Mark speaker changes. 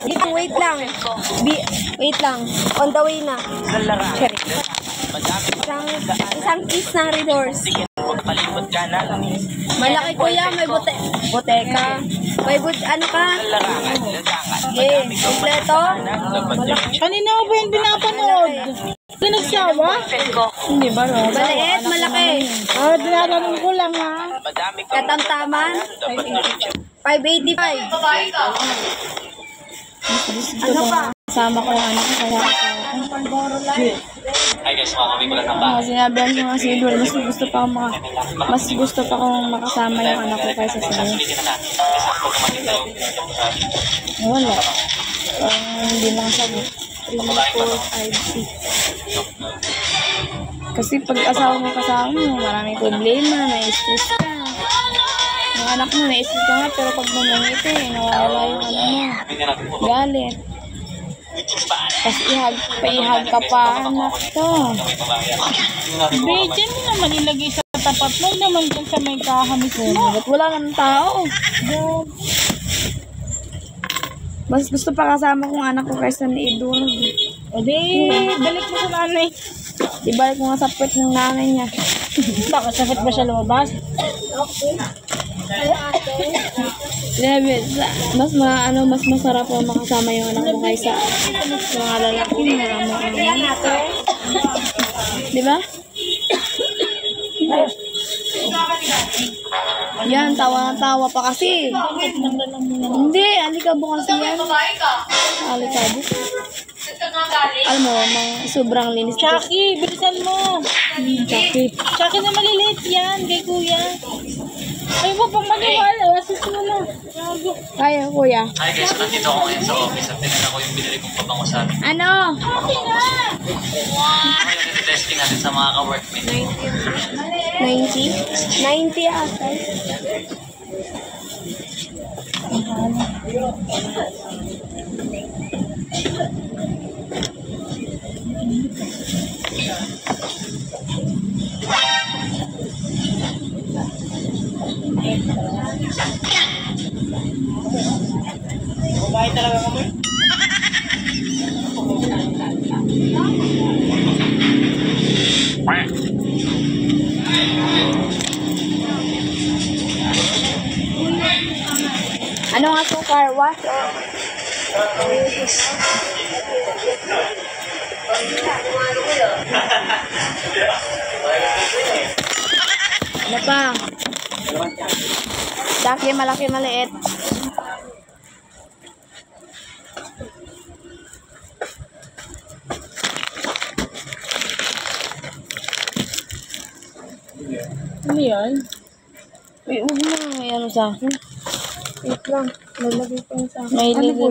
Speaker 1: Dito, wait lang. Wait lang. On the way na. Sorry. Isang kiss ng Red Horse. Malaki kuya, may boteka. May ano ka? Okay, kompleto.
Speaker 2: Kanina mo ba yung pinapanood? Pinagsawa? Hindi ba?
Speaker 1: Maliit, malaki.
Speaker 2: Dinatanong ko lang ha.
Speaker 1: Katamtaman. 585. Ano pa?
Speaker 2: Kasama ko yung anak ko kaya
Speaker 3: Hi guys, makakami ko lang ng bahay.
Speaker 2: sinabihan ko nga si Edward, mas gusto pa akong makasama yung anak ko kaysa sa iyo. Wala. Hindi lang sabi. 3, 4, 5, 6. Kasi pag asawa mo kasama mo, maraming problema, na-stress ka. Yung anak mo, na-stress ka nga, pero pag mamangiti, nawawala yung ano mo. Galit. Tapos ihag ka pa, anak to. Be, dyan mo naman ilagay sa tapat mo, naman dyan sa may kahamis mo. Ba't wala ng tao? Mas gusto pa kasama kong anak ko kaysa ni Edward. O di, balik mo sa nanay. Di balik mo nga sa pwet ng nanay niya. Bakit sakit ba siya lumabas? Mas masarap po makasama yung anak mo kaysa mga lalaki na di ba? Yan, tawa pa kasi. Hindi, alikabo kasi yan. Alikabo. Alam mo, sobrang linis. Chucky, bilisan mo. Chucky na maliliit yan, kay kuya. Ay mo, pang maniwala. Asis mo na. Kaya, kuya.
Speaker 3: Hi guys, nandito ako ngayon sa office at tinala ko yung binili kong pabango sa atin.
Speaker 2: Ano?
Speaker 3: Ngayon, iti-testing natin sa mga ka-workmate.
Speaker 1: 90? 90 ata.
Speaker 2: Babae talaga kami.
Speaker 1: Ano nga itong car wash? Ano pa? Daki, malaki, maliit.
Speaker 2: Ano yan?
Speaker 1: Huwag mo, may ano sa akin. Wait lang, lalagay ko sa akin.
Speaker 2: May ligo